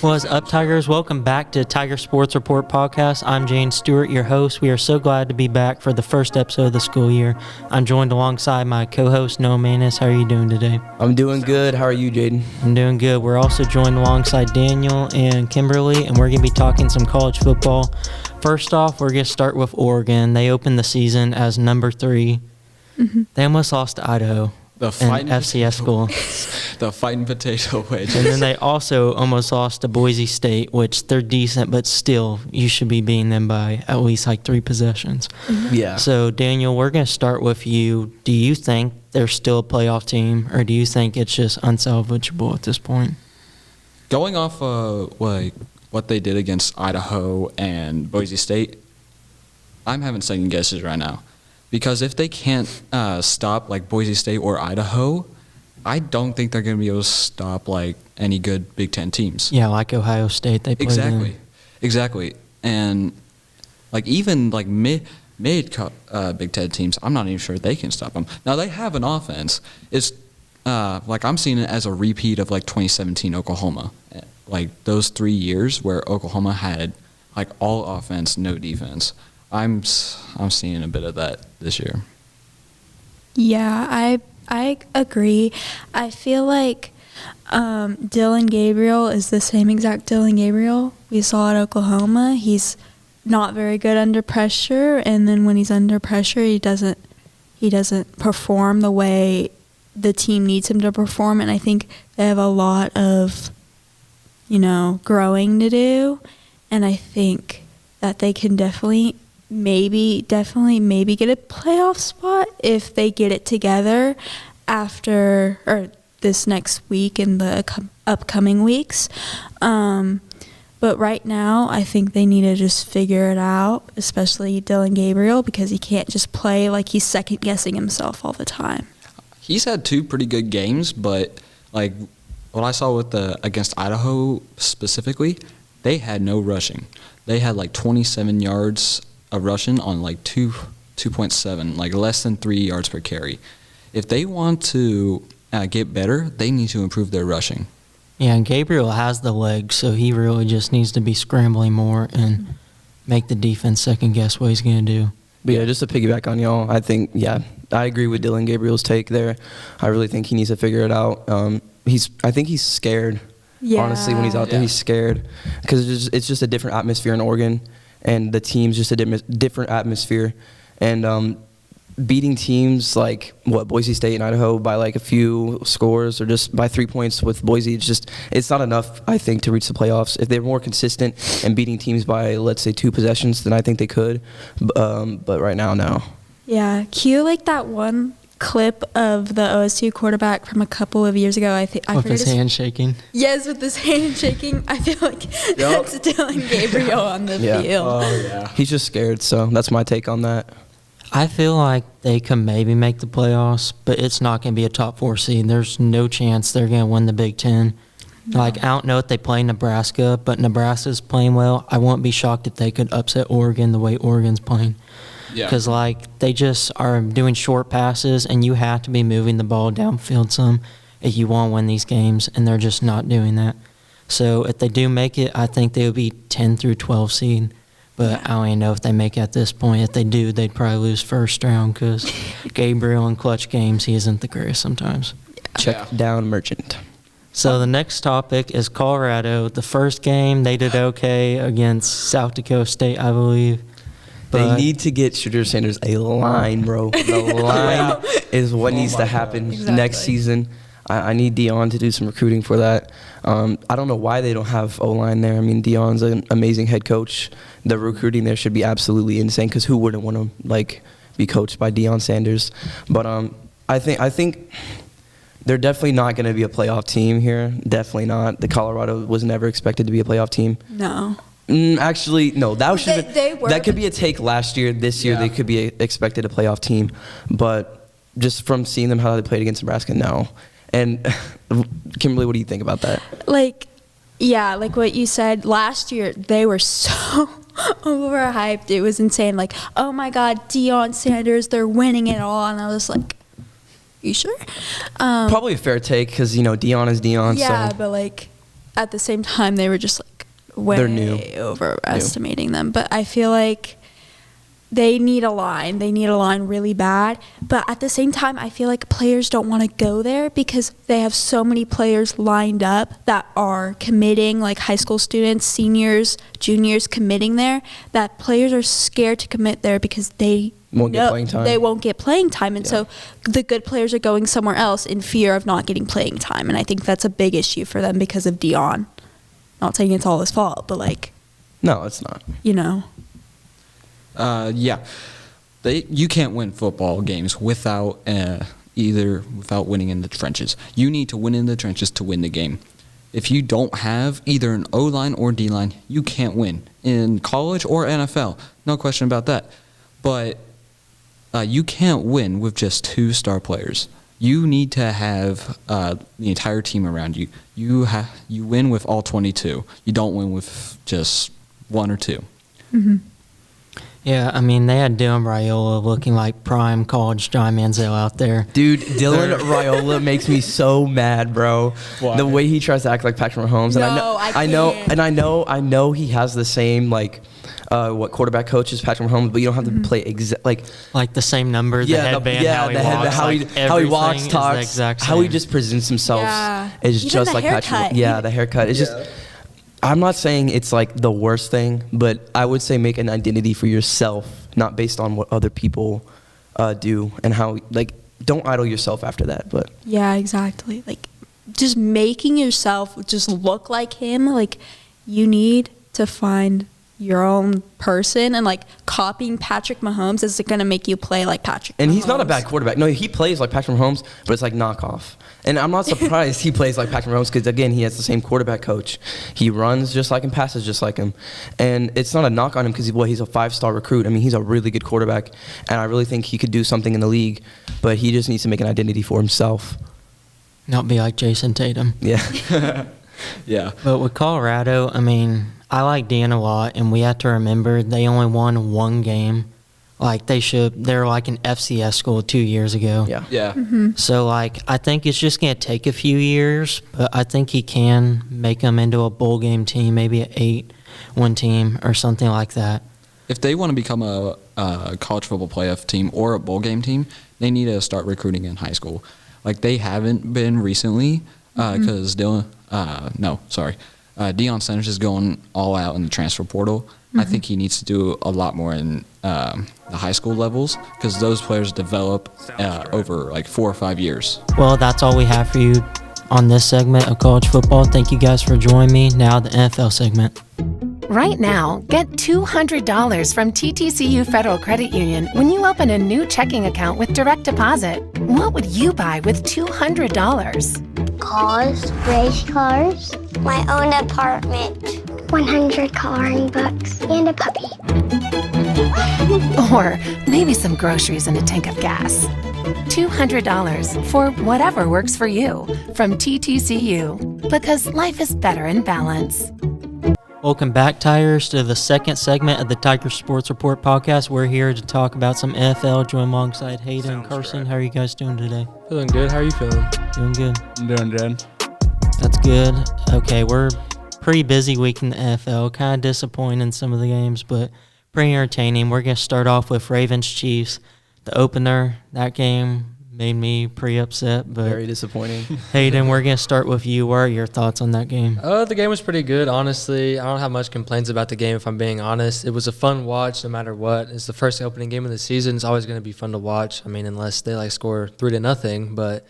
What's up, Tigers? Welcome back to Tiger Sports Report Podcast. I'm Jane Stewart, your host. We are so glad to be back for the first episode of the school year. I'm joined alongside my co-host, Noah Manis. How are you doing today? I'm doing good. How are you, Jayden? I'm doing good. We're also joined alongside Daniel and Kimberly, and we're going to be talking some college football. First off, we're going to start with Oregon. They opened the season as number 3. Mm-hmm. They almost lost to Idaho. The fighting FCS school. The fighting potato wedge. And then they also almost lost to Boise State, which they're decent, but still, you should be beating them by at least like 3 possessions. Yeah. So, Daniel, we're going to start with you. Do you think they're still a playoff team, or do you think it's just unsalvageable at this point? Going off what they did against Idaho and Boise State, I'm having second guesses right now. Because if they can't stop like Boise State or Idaho, I don't think they're going to be able to stop like any good Big Ten teams. Yeah, like Ohio State, they played Exactly. And like even like mid Big Ten teams, I'm not even sure they can stop them. Now they have an offense. It's like I'm seeing it as a repeat of like 2017 Oklahoma, like those 3 years where Oklahoma had like all offense, no defense. I'm seeing a bit of that this year. Yeah, I agree. I feel like Dylan Gabriel is the same exact Dylan Gabriel we saw at Oklahoma. He's not very good under pressure, and then when he's under pressure, he doesn't perform the way the team needs him to perform. And I think they have a lot of, growing to do, and I think that they can definitely maybe get a playoff spot if they get it together after or this next week and the upcoming weeks. But right now, I think they need to just figure it out, especially Dylan Gabriel, because he can't just play like he's second-guessing himself all the time. He's had 2 pretty good games, but like what I saw with against Idaho specifically, they had no rushing. They had like 27 yards of rushing on like 2.7, like less than 3 yards per carry. If they want to get better, they need to improve their rushing. Yeah, and Gabriel has the legs, so he really just needs to be scrambling more and make the defense second-guess what he's going to do. But yeah, just to piggyback on y'all, I think, I agree with Dylan Gabriel's take there. I really think he needs to figure it out. I think he's scared. Yeah. Honestly, when he's out there, he's scared because it's just a different atmosphere in Oregon, and the team's just a different atmosphere. And beating teams like Boise State and Idaho by like a few scores or just by 3 points with Boise, it's not enough, I think, to reach the playoffs. If they're more consistent and beating teams by, let's say, 2 possessions, then I think they could. But right now, no. Yeah, cue like that one clip of the OSU quarterback from a couple of years ago. I with his hand shaking. Yes, with his hand shaking. I feel like that's Dylan Gabriel on the field. Oh, yeah. He's just scared, so that's my take on that. I feel like they can maybe make the playoffs, but it's not going to be a top 4 seed. There's no chance they're going to win the Big Ten. No. Like, I don't know if they play Nebraska, but Nebraska's playing well. I wouldn't be shocked if they could upset Oregon the way Oregon's playing. Because, they just are doing short passes, and you have to be moving the ball downfield some if you want to win these games, and they're just not doing that. So, if they do make it, I think they would be 10 through 12 seed. But I don't even know if they make it at this point. If they do, they'd probably lose first round because Gabriel in clutch games, he isn't the greatest sometimes. Check down Merchant. So the next topic is Colorado. The first game, they did okay against South Dakota State, I believe. They need to get Shedeur Sanders a line, bro. The line is what needs to happen next season. I need Dion to do some recruiting for that. I don't know why they don't have O-line there. I mean, Dion's an amazing head coach. The recruiting there should be absolutely insane because who wouldn't want to be coached by Deion Sanders? But I think they're definitely not going to be a playoff team here. Definitely not. The Colorado was never expected to be a playoff team. No. Actually, no. That could be a take last year. This year, they could be expected a playoff team. But just from seeing them how they played against Nebraska, no. And Kimberly, what do you think about that? Like, yeah, like what you said, last year they were so overhyped. It was insane. Like, oh my God, Deion Sanders, they're winning it all. And I was like, you sure? Probably a fair take because, Deion is Deion. Yeah, so. but like at the same time, they were just like They're new. overestimating them. But I feel like they need a line. They need a line really bad. But at the same time, I feel like players don't want to go there because they have so many players lined up that are committing, like high school students, seniors, juniors committing there, that players are scared to commit there because they Won't get playing time. They won't get playing time. And so the good players are going somewhere else in fear of not getting playing time. And I think that's a big issue for them because of Deion. Not saying it's all his fault, but like. No, it's not. Yeah, you can't win football games without winning in the trenches. You need to win in the trenches to win the game. If you don't have either an O-line or D-line, you can't win in college or NFL. No question about that. But you can't win with just 2 star players. You need to have the entire team around you. You win with all 22. You don't win with just 1 or 2. Mm-hmm. Yeah, I mean, they had Dylan Raiola looking like prime college John Manziel out there. Dude, Dylan Raiola makes me so mad, bro. Why? The way he tries to act like Patrick Mahomes. And I know he has the same what quarterback coach is Patrick Mahomes, but you don't have to play like the same number, the headband, how he walks, talks, how he just presents himself is even just the like haircut. Patrick. Yeah, the haircut. It's just. I'm not saying it's like the worst thing, but I would say make an identity for yourself, not based on what other people do and how, don't idle yourself after that. But yeah, exactly. Like, just making yourself just look like him, like, you need to find your own person, and like copying Patrick Mahomes is going to make you play like Patrick Mahomes. And he's not a bad quarterback. No, he plays like Patrick Mahomes, but it's like knockoff. And I'm not surprised he plays like Patrick Mahomes because, again, he has the same quarterback coach. He runs just like him, passes just like him. And it's not a knock on him because he's a 5-star recruit. I mean, he's a really good quarterback, and I really think he could do something in the league, but he just needs to make an identity for himself. Not be like Jason Tatum. Yeah. Yeah. But with Colorado, I mean, I like Dan a lot, and we have to remember they only won 1 game. Like, they're like an FCS school 2 years ago. Yeah. Yeah. Mm-hmm. So, like, I think it's just going to take a few years, but I think he can make them into a bowl game team, maybe an 8-win team or something like that. If they want to become a college football playoff team or a bowl game team, they need to start recruiting in high school. Like, they haven't been recently because Deion Sanders is going all out in the transfer portal. Mm-hmm. I think he needs to do a lot more in the high school levels because those players develop over like 4 or 5 years. Well, that's all we have for you on this segment of college football. Thank you guys for joining me. Now the NFL segment. Right now, get $200 from TTCU Federal Credit Union when you open a new checking account with direct deposit. What would you buy with $200? Cars, race cars, my own apartment, 100 coloring books, and a puppy. Or maybe some groceries and a tank of gas. $200 for whatever works for you from TTCU, because life is better in balance. Welcome back, Tigers, to the second segment of the Tiger Sports Report podcast. We're here to talk about some NFL. Joined alongside Hayden and Carson. How are you guys doing today? Feeling good. How are you feeling? Doing good. I'm doing good. That's good. Okay, we're pretty busy week in the NFL. Kind of disappointing in some of the games, but pretty entertaining. We're going to start off with Ravens-Chiefs. The opener, that game made me pretty upset. But very disappointing. Hayden, we're going to start with you. What are your thoughts on that game? The game was pretty good, honestly. I don't have much complaints about the game, if I'm being honest. It was a fun watch no matter what. It's the first opening game of the season. It's always going to be fun to watch. I mean, unless they score 3-0, but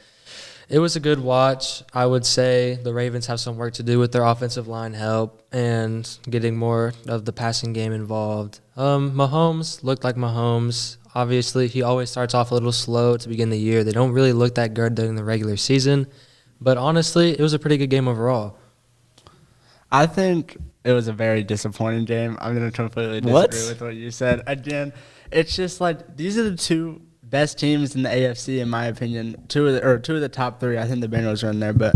it was a good watch. I would say the Ravens have some work to do with their offensive line help and getting more of the passing game involved. Mahomes looked like Mahomes. Obviously, he always starts off a little slow to begin the year. They don't really look that good during the regular season. But honestly, it was a pretty good game overall. I think it was a very disappointing game. I'm going to completely disagree with what you said. Again, it's just these are the two best teams in the AFC, in my opinion. Two of the top three. I think the Bengals are in there, but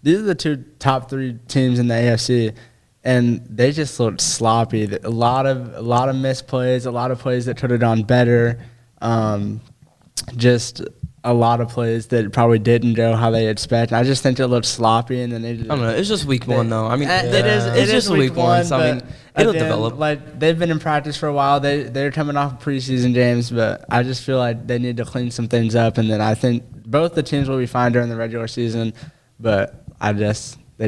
these are the two top three teams in the AFC, and they just looked sloppy. A lot of missed plays, a lot of plays that could have done better. Just a lot of plays that probably didn't go how they expect. I just think it looked sloppy, and then they just, I don't know. It's just week one, though. I mean, it's just week one. So, I mean, it'll develop. Like, they've been in practice for a while. They're coming off preseason games, but I just feel like they need to clean some things up. And then I think both the teams will be fine during the regular season, but they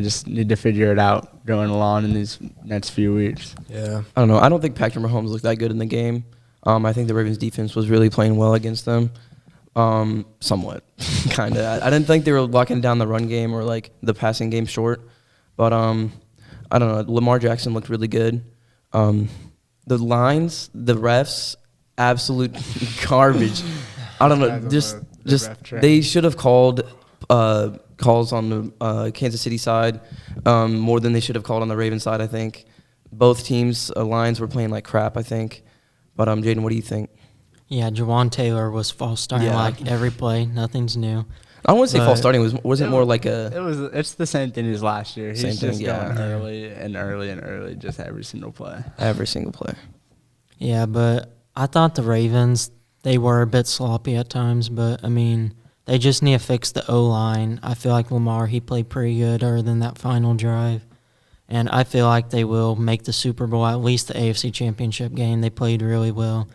just need to figure it out going along in these next few weeks. Yeah. I don't know. I don't think Patrick Mahomes looked that good in the game. I think the Ravens defense was really playing well against them. Somewhat, kind of. I didn't think they were locking down the run game or like the passing game short, but I don't know. Lamar Jackson looked really good. The lines, the refs, absolute garbage. I don't know. Just they should have called calls on the Kansas City side more than they should have called on the Ravens side. I think both teams' lines were playing like crap. I think, but Jayden, what do you think? Yeah, Jawan Taylor was false starting like every play. Nothing's new. I don't want to say false starting. Was it more like a? It's the same thing as last year. He's just going early, early, just every single play. Every single play. Yeah, but I thought the Ravens, they were a bit sloppy at times, but I mean, they just need to fix the O-line. I feel like Lamar, he played pretty good other than that final drive. And I feel like they will make the Super Bowl, at least the AFC Championship game. They played really well.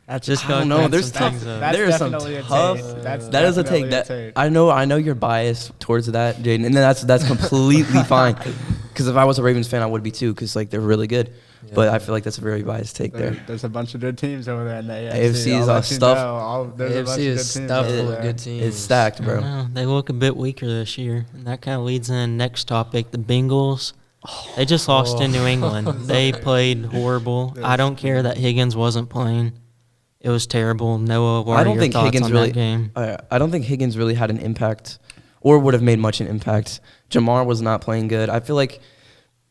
That's just I don't know. There's tough. There's some tough. That is a take. That I know you're biased towards that, Jayden, and that's completely fine. Because if I was a Ravens fan, I would be too. Because like they're really good. Yeah. But I feel like that's a very biased take there. There's a bunch of good teams over there in the AFC. AFC is AFC stuffed. is stuffed full of good teams. It's stacked, bro. They look a bit weaker this year, and that kind of leads in the next topic. The Bengals. They just lost in New England. They played horrible. I don't care that Higgins wasn't playing. It was terrible. Noah, what are your thoughts on that game? I don't think Higgins really had an impact or would have made much an impact. Jamar was not playing good. I feel like,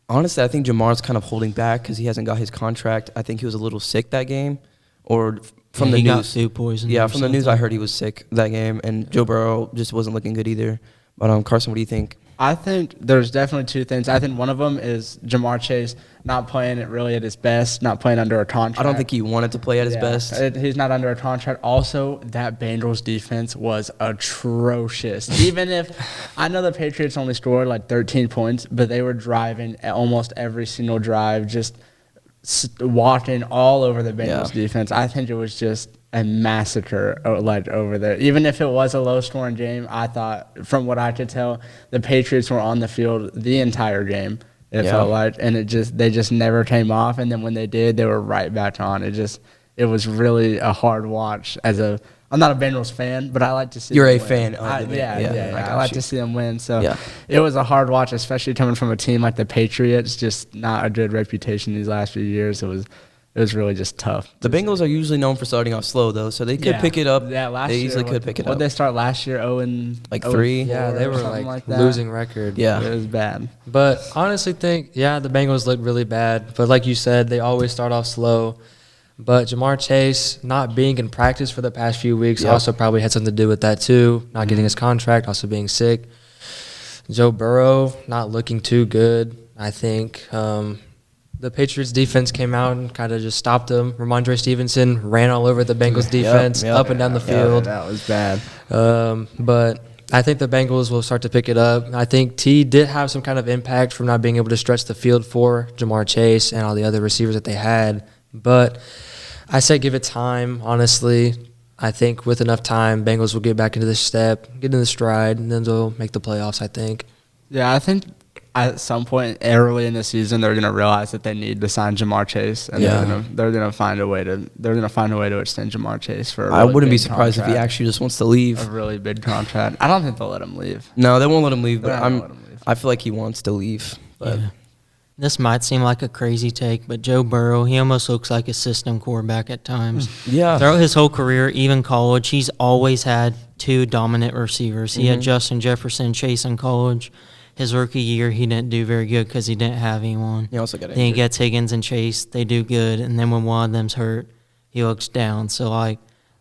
honestly, I think Jamar's kind of holding back because he hasn't got his contract. I think he was a little sick that game. Or from the news. He got food poisoning. Yeah, from the news I heard he was sick that game. And Joe Burrow just wasn't looking good either. But Carson, what do you think? I think there's definitely two things. I think one of them is Jamar Chase not playing it really at his best, not playing under a contract. I don't think he wanted to play at his best. He's not under a contract. Also, that Bengals defense was atrocious. Even if I know the Patriots only scored like 13 points, but they were driving at almost every single drive, just walking all over the Bengals defense. I think it was just a massacre like over there. Even if it was a low-scoring game, I thought, from what I could tell, the Patriots were on the field the entire game. It felt like, and they just never came off. And then when they did, they were right back on. It was really a hard watch. I'm not a Bengals fan, but I like to see. You're them a win. fan of the Bengals. I like to see them win. So it was a hard watch, especially coming from a team like the Patriots. Just not a good reputation these last few years. It was really just tough. The Bengals are usually known for starting off slow, though, so they could pick it up. Yeah, they easily could pick it up. What did they start last year? 3. Yeah, they were like losing record. Yeah, it was bad. But honestly, the Bengals looked really bad. But like you said, they always start off slow. But Jamar Chase not being in practice for the past few weeks also probably had something to do with that too. Not getting his contract, also being sick. Joe Burrow not looking too good, I think. The Patriots defense came out and kind of just stopped them. Ramondre Stevenson ran all over the Bengals defense, up and down the field. That was bad. But I think the Bengals will start to pick it up. I think T did have some kind of impact from not being able to stretch the field for Jamar Chase and all the other receivers that they had. But I say give it time, honestly. I think with enough time, Bengals will get back into the step, get in the stride, and then they'll make the playoffs, I think. Yeah, I think at some point early in the season they're going to realize that they need to sign Jamar Chase, and they're going to find a way to extend Jamar Chase for. I wouldn't be surprised if he actually just wants to leave. A really big contract. I don't think they'll let him leave. No, they won't let him leave. But I feel like he wants to leave. But this might seem like a crazy take, but Joe Burrow, he almost looks like a system quarterback at times. Yeah. Throughout his whole career, even college, he's always had two dominant receivers. He had Justin Jefferson, Chase in college. His rookie year, he didn't do very good because he didn't have anyone. He also got injured. Then he gets Higgins and Chase. They do good. And then when one of them's hurt, he looks down. So,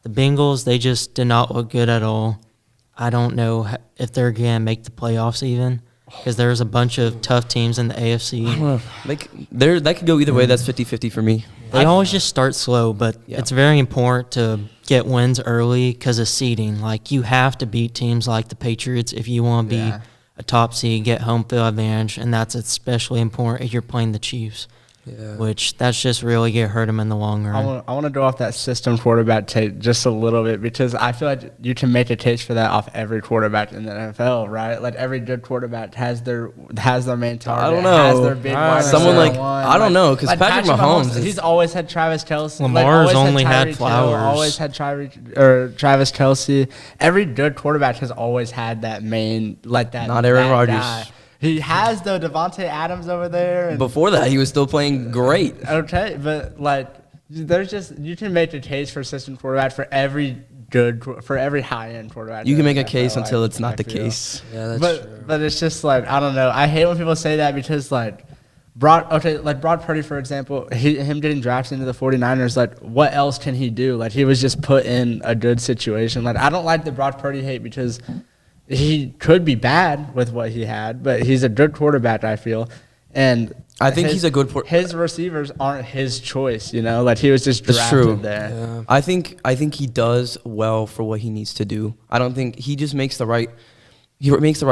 The Bengals, they just did not look good at all. I don't know if they're going to make the playoffs even, because there's a bunch of tough teams in the AFC. I don't know. That could go either way. That's 50-50 for me. They always just start slow, but it's very important to get wins early because of seeding. Like, you have to beat teams like the Patriots if you want to be a top seed, get home field advantage, and that's especially important if you're playing the Chiefs. Yeah. Which that's just really going to hurt them in the long run. I want to go off that system quarterback take just a little bit, because I feel like you can make a case for that off every quarterback in the NFL, right? Like, every good quarterback has their main target. I don't know. Has their big wide someone receiver like I don't know, because Patrick Mahomes, he's always had Travis Kelce. Lamar's only had Flowers. Always had Travis Kelce. Every good quarterback has always had that main, like that. Not Aaron Rodgers. Guy. He has, though, Devontae Adams over there. And before that, he was still playing great. Okay, but, like, you can make a case for assistant quarterback for every high-end quarterback. You can make a case until it's not the case. Yeah, that's true. But it's just, like, I don't know. I hate when people say that, because, like, Brock Purdy, for example, him getting drafted into the 49ers, like, what else can he do? Like, he was just put in a good situation. Like, I don't like the Brock Purdy hate, because he could be bad with what he had, but he's a good quarterback, I feel. And I think he's a good his receivers aren't his choice, you know? Like, he was just drafted there. Yeah. I think he does well for what he needs to do. I don't think he just makes the right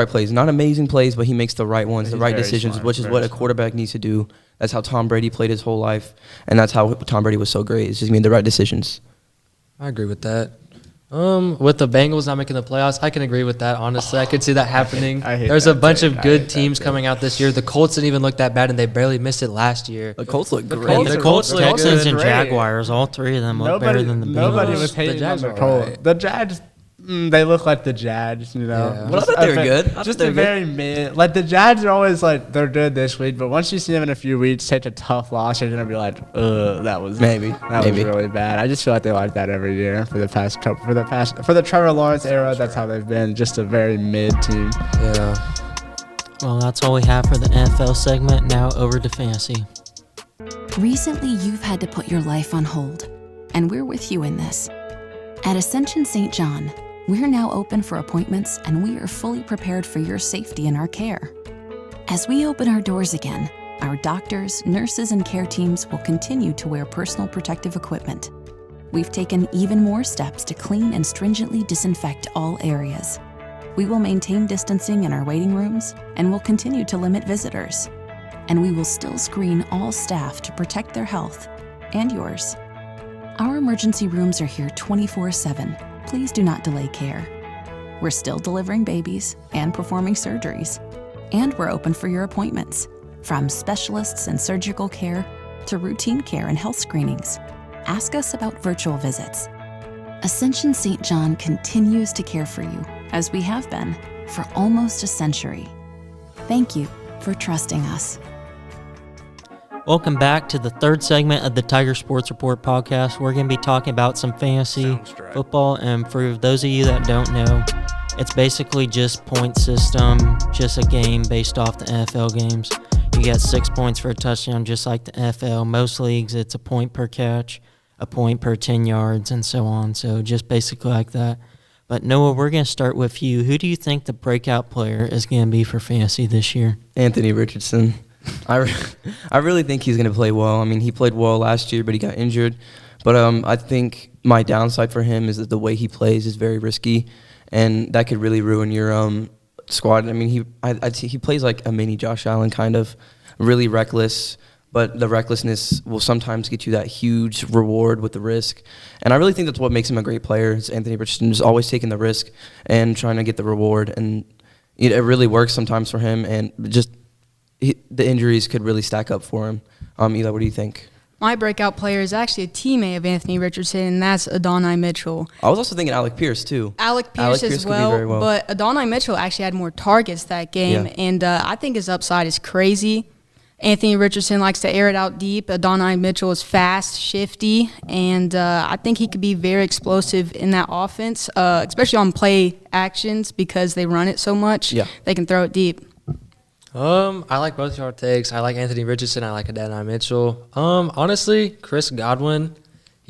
plays. Not amazing plays, but he makes the right ones, the right decisions, which is what a quarterback needs to do. That's how Tom Brady played his whole life, and that's how Tom Brady was so great. It's just made the right decisions. I agree with that. With the Bengals not making the playoffs, I can agree with that, honestly. I could see that happening. There's a bunch of good teams coming out this year. The Colts didn't even look that bad, and they barely missed it last year. The Colts look great. The Colts, Texans, and Jaguars, all three of them look better than the Bengals. Nobody was hating on the Colts. The Jags, they look like the Jags, you know. Yeah. Well, I thought they were good. Just a very mid. Like, the Jags are always like, they're good this week, but once you see them in a few weeks take a tough loss, you're gonna be like, that was really bad. I just feel like they like that every year for the Trevor Lawrence era. That's how they've been, just a very mid team. Yeah. Well, that's all we have for the NFL segment. Now over to fantasy. Recently, you've had to put your life on hold, and we're with you in this. At Ascension St. John, we're now open for appointments, and we are fully prepared for your safety in our care. As we open our doors again, our doctors, nurses, and care teams will continue to wear personal protective equipment. We've taken even more steps to clean and stringently disinfect all areas. We will maintain distancing in our waiting rooms, and will continue to limit visitors. And we will still screen all staff to protect their health and yours. Our emergency rooms are here 24/7. Please do not delay care. We're still delivering babies and performing surgeries. And we're open for your appointments, from specialists and surgical care to routine care and health screenings. Ask us about virtual visits. Ascension St. John continues to care for you, as we have been for almost a century. Thank you for trusting us. Welcome back to the third segment of the Tiger Sports Report podcast. We're going to be talking about some fantasy football, and for those of you that don't know, it's basically just point system, just a game based off the NFL games. You get 6 points for a touchdown, just like the NFL. Most leagues, it's a point per catch, a point per 10 yards, and so on. So just basically like that. But Noah, we're going to start with you. Who do you think the breakout player is going to be for fantasy this year? Anthony Richardson. I really think he's going to play well. I mean, he played well last year, but he got injured. But I think my downside for him is that the way he plays is very risky, and that could really ruin your squad. I mean, he plays like a mini Josh Allen, kind of really reckless, but the recklessness will sometimes get you that huge reward with the risk. And I really think that's what makes him a great player. Is Anthony Richardson just always taking the risk and trying to get the reward, and it really works sometimes for him, and just the injuries could really stack up for him. Eli, what do you think? My breakout player is actually a teammate of Anthony Richardson, and that's Adonai Mitchell. I was also thinking Alec Pierce, too. Alec Pierce as well, but Adonai Mitchell actually had more targets that game, and I think his upside is crazy. Anthony Richardson likes to air it out deep. Adonai Mitchell is fast, shifty, and I think he could be very explosive in that offense, especially on play actions because they run it so much. Yeah. They can throw it deep. I like both your takes. I like Anthony Richardson. I like Adonai Mitchell. Honestly, Chris Godwin,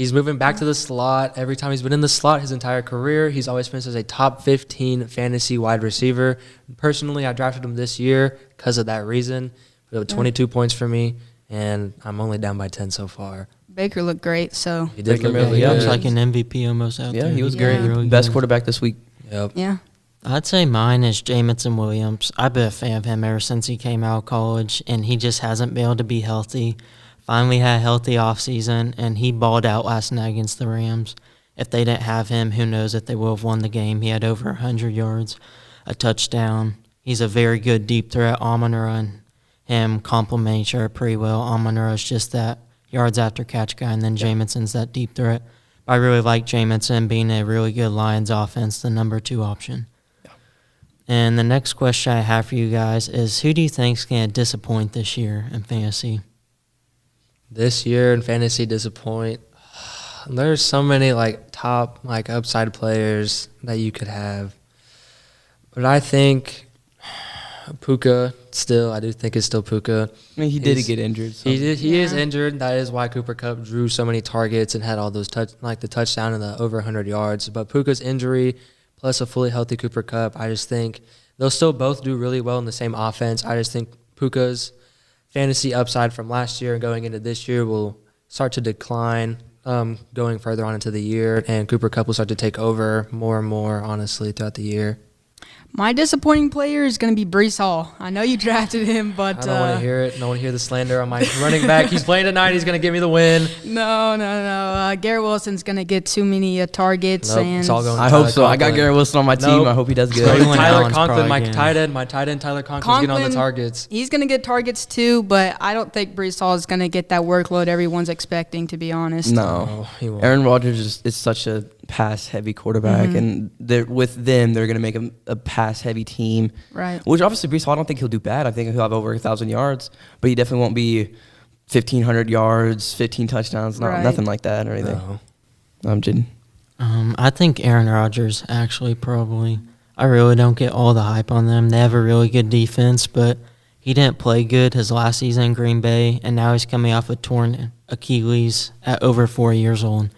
He's moving back to the slot. Every time he's been in the slot his entire career, he's always finished as a top 15 fantasy wide receiver. Personally, I drafted him this year because of that reason. 22 points for me, and I'm only down by 10 so far. Baker looked great, so. He did look really really He good. was like an MVP almost out there. Yeah, he was Yeah. great. Really Best good. quarterback this week. Yep. Yeah. I'd say mine is Jamison Williams. I've been a fan of him ever since he came out of college, and he just hasn't been able to be healthy. Finally had a healthy offseason, and he balled out last night against the Rams. If they didn't have him, who knows if they would have won the game. He had over 100 yards, a touchdown. He's a very good deep threat. Amon-Ra and him complement each other pretty well. Amon-Ra is just that yards after catch guy, and then Jamison's that deep threat. I really like Jamison being a really good Lions offense, the number 2 option. And the next question I have for you guys is, who do you think is going to disappoint this year in fantasy? This year in fantasy disappoint. There's so many top upside players that you could have. But I think Puka still, I do think it's still Puka. I mean, he did get injured. So. He is injured. That is why Cooper Kupp drew so many targets and had all those the touchdown and the over 100 yards. But Puka's injury plus a fully healthy Cooper Kupp, I just think they'll still both do really well in the same offense. I just think Puka's fantasy upside from last year and going into this year will start to decline going further on into the year, and Cooper Kupp will start to take over more and more, honestly, throughout the year. My disappointing player is going to be Breece Hall. I know you drafted him, but I don't want to hear it. I don't want to hear the slander on my running back. He's playing tonight. He's going to give me the win. No. Garrett Wilson's going to get too many targets. Nope, and it's all going to I Tyler hope so. I got Conklin. Garrett Wilson on my team. Nope. I hope he does good. Jaylen Tyler Allen's Conklin, probably my gonna- tight end Tyler Conklin's getting on the targets. He's going to get targets too, but I don't think Breece Hall is going to get that workload everyone's expecting, to be honest. No. He won't. Aaron Rodgers is such a pass-heavy quarterback, and with them, they're going to make a pass-heavy team. Right. Which obviously Breece Hall, I don't think he'll do bad. I think he'll have over 1,000 yards, but he definitely won't be 1,500 yards, 15 touchdowns, nothing like that or anything. No. I'm kidding. I think Aaron Rodgers, actually, probably. I really don't get all the hype on them. They have a really good defense, but he didn't play good his last season in Green Bay, and now he's coming off a torn Achilles at over 4 years old.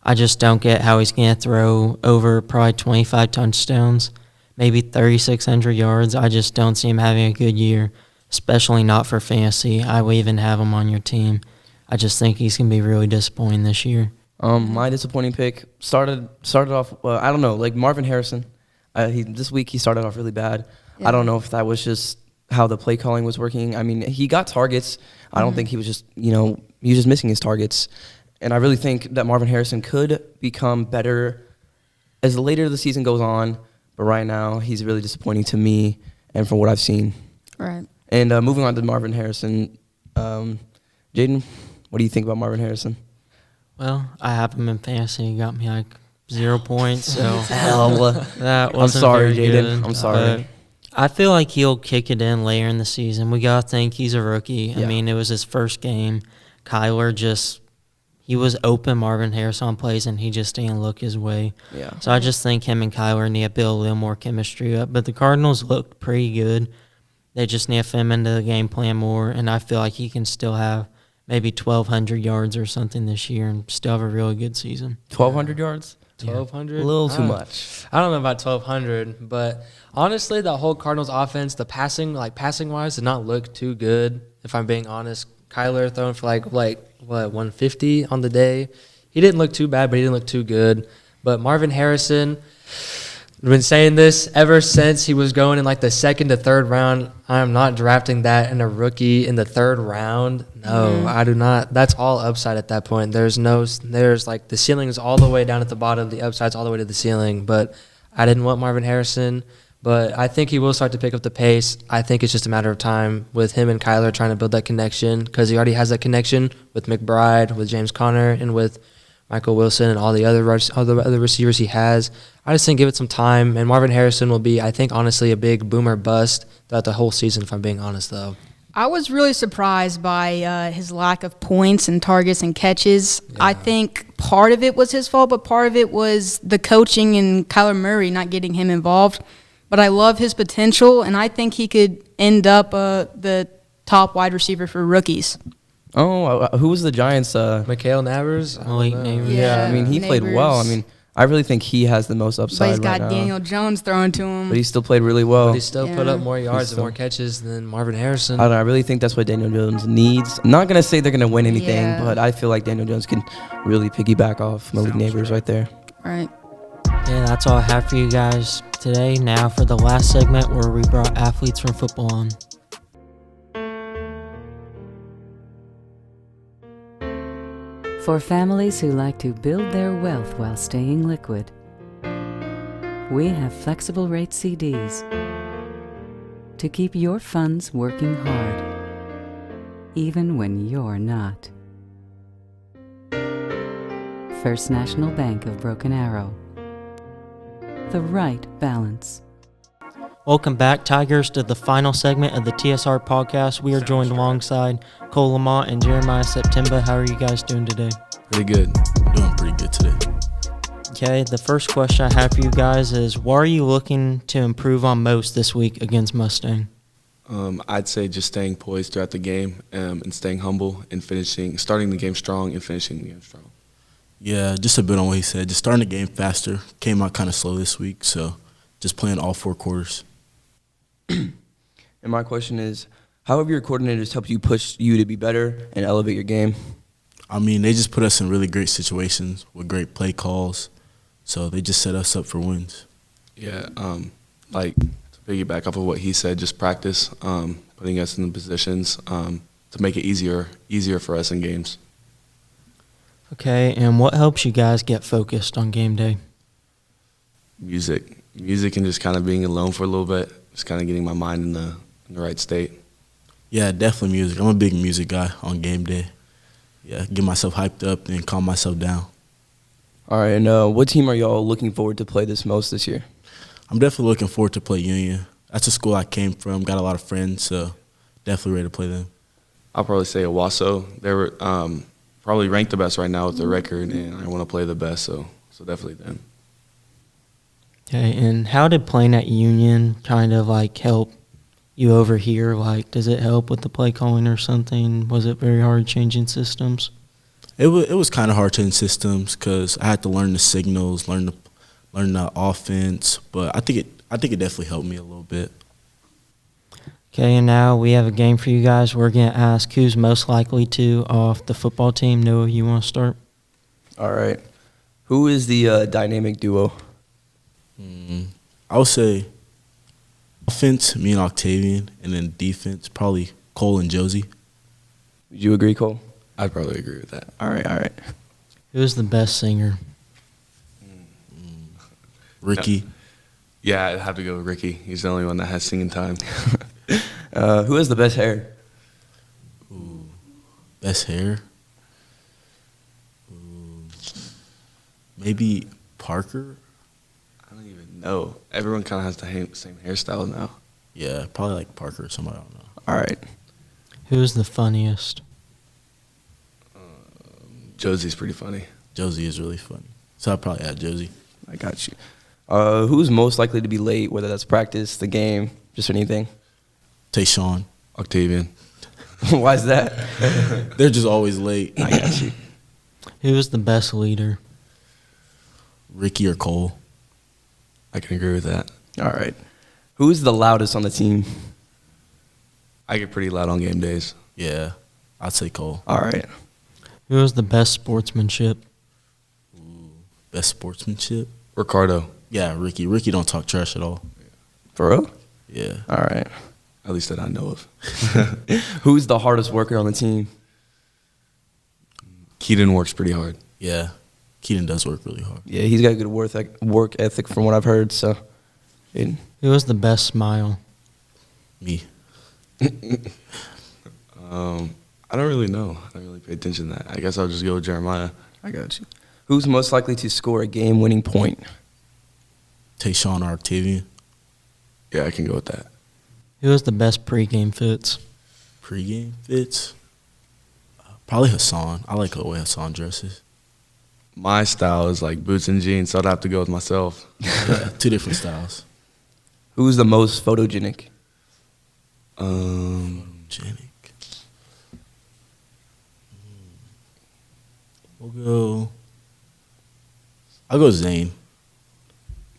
I just don't get how he's going to throw over probably 25 touchdowns, maybe 3,600 yards. I just don't see him having a good year, especially not for fantasy. I would even have him on your team. I just think he's going to be really disappointing this year. My disappointing pick started off, I don't know, like Marvin Harrison. This week he started off really bad. Yeah. I don't know if that was just how the play calling was working. I mean, he got targets. I don't think he was just, he was just missing his targets. And I really think that Marvin Harrison could become better as the later the season goes on. But right now, he's really disappointing to me and from what I've seen. Right. And moving on to Marvin Harrison, Jayden, what do you think about Marvin Harrison? Well, I have him in fantasy. He got me like 0 points, so that wasn't I'm sorry, very Jayden. good, I'm sorry. but I feel like he'll kick it in later in the season. We got to think he's a rookie. I Yeah. mean, it was his first game. Kyler he was open Marvin Harrison on plays, and he just didn't look his way. Yeah. So I just think him and Kyler need to build a little more chemistry up. But the Cardinals looked pretty good. They just need to fit him into the game plan more, and I feel like he can still have maybe 1,200 yards or something this year and still have a really good season. 1,200 yards? 1,200? A little too much. I don't know about 1,200, but honestly, the whole Cardinals offense, the passing-wise, did not look too good, if I'm being honest. Kyler throwing for like 150 on the day. He didn't look too bad, but he didn't look too good. But Marvin Harrison, I've been saying this ever since he was going in like the second to third round. I am not drafting that in a rookie in the third round. No, I do not. That's all upside at that point. There's like the ceiling is all the way down at the bottom. The upside's all the way to the ceiling. But I didn't want Marvin Harrison. But I think he will start to pick up the pace. I think it's just a matter of time with him and Kyler trying to build that connection because he already has that connection with McBride, with James Conner, and with Michael Wilson and all the other receivers he has. I just think give it some time, and Marvin Harrison will be, I think, honestly, a big boomer bust throughout the whole season, if I'm being honest, though. I was really surprised by his lack of points and targets and catches. Yeah. I think part of it was his fault, but part of it was the coaching and Kyler Murray not getting him involved. But I love his potential, and I think he could end up the top wide receiver for rookies. Oh, who was the Giants? Mikhail Nabers. Malik Nabers. Yeah, I mean, he played well. I mean, I really think he has the most upside But he's got right now. Daniel Jones throwing to him. But he still played really well. But he still put Yeah. up more yards and more catches than Marvin Harrison. I don't know. I really think that's what Daniel Jones needs. I'm not going to say they're going to win anything, Yeah. but I feel like Daniel Jones can really piggyback off Malik Nabers right there. Right. Yeah, that's all I have for you guys today. Now for the last segment where we brought athletes from football on. For families who like to build their wealth while staying liquid, we have flexible rate CDs to keep your funds working hard, even when you're not. First National Bank of Broken Arrow. The right balance. Welcome back, Tigers, to the final segment of the TSR podcast. We are joined alongside Kole, Lamont, and Jeramiah Ssettimba. How are you guys doing today? Pretty good. Doing pretty good today. Okay, the first question I have for you guys is, what are you looking to improve on most this week against Mustang? I'd say just staying poised throughout the game and staying humble and starting the game strong and finishing the game strong. Yeah, just a bit on what he said. Just starting the game faster. Came out kind of slow this week, so just playing all 4 quarters. And my question is, how have your coordinators helped you push you to be better and elevate your game? I mean, they just put us in really great situations with great play calls, so they just set us up for wins. Yeah, like to piggyback off of what he said, just practice, putting us in the positions to make it easier for us in games. Okay, and what helps you guys get focused on game day? Music and just kind of being alone for a little bit, just kind of getting my mind in the right state. Yeah, definitely music. I'm a big music guy on game day. Yeah, get myself hyped up and calm myself down. All right, and what team are y'all looking forward to play this most this year? I'm definitely looking forward to play Union. That's a school I came from, got a lot of friends, so definitely ready to play them. I'll probably say Owasso. They were probably ranked the best right now with their record, and I want to play the best, so definitely them. Okay, and how did playing at Union kind of like help you over here? Like, does it help with the play calling or something? Was it very hard changing systems? It was kind of hard changing systems because I had to learn the signals, learn the offense, but I think it definitely helped me a little bit. Okay, and now we have a game for you guys. We're going to ask who's most likely to off the football team. Noah, you want to start? All right. Who is the dynamic duo? I would say offense, me and Octavian, and then defense, probably Kole and Josie. Would you agree, Kole? I'd probably agree with that. All right. Who's the best singer? Ricky. Yeah, I'd have to go with Ricky. He's the only one that has singing time. Who has the best hair? Ooh, best hair? Maybe Parker? I don't even know. Everyone kind of has the same hairstyle now. Yeah, probably like Parker or somebody, I don't know. All right. Who's the funniest? Josie's pretty funny. Josie is really funny. So I'd probably add Josie. I got you. Who's most likely to be late, whether that's practice, the game, just anything? Tayshawn. Octavian. Why is that? They're just always late. I got you. Who's the best leader? Ricky or Kole. I can agree with that. All right. Who's the loudest on the team? I get pretty loud on game days. Yeah, I'd say Kole. All right. Who has the best sportsmanship? Best sportsmanship? Ricardo. Yeah, Ricky. Ricky don't talk trash at all. For real? Yeah. All right. At least that I know of. Who's the hardest worker on the team? Keaton works pretty hard. Yeah. Keaton does work really hard. Yeah, he's got a good work ethic from what I've heard. So, Who has the best smile? Me. I don't really know. I don't really pay attention to that. I guess I'll just go with Jeramiah. I got you. Who's most likely to score a game-winning point? Tayshawn or Octavian. Yeah, I can go with that. Who has the best pregame fits? Pre-game fits? Probably Hassan. I like the way Hassan dresses. My style is like boots and jeans, so I'd have to go with myself. Yeah, 2 different styles. Who's the most photogenic? Photogenic. I'll go Zane.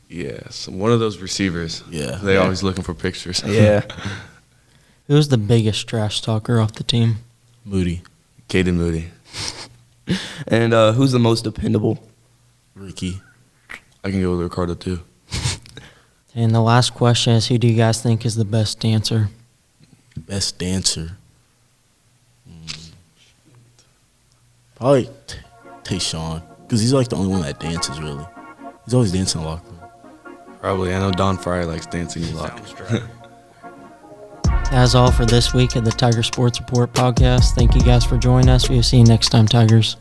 Yeah, so one of those receivers. Yeah. They're always looking for pictures. Yeah. Who's the biggest trash talker off the team? Moody. Caden Moody. And who's the most dependable? Ricky. I can go with Ricardo too. And the last question is, who do you guys think is the best dancer? Best dancer. Probably Tayshawn, because he's like the only one that dances really. He's always dancing in the locker room. Probably. I know Don Fryer likes dancing a lot. That's all for this week of the Tiger Sports Report podcast. Thank you guys for joining us. We'll see you next time, Tigers.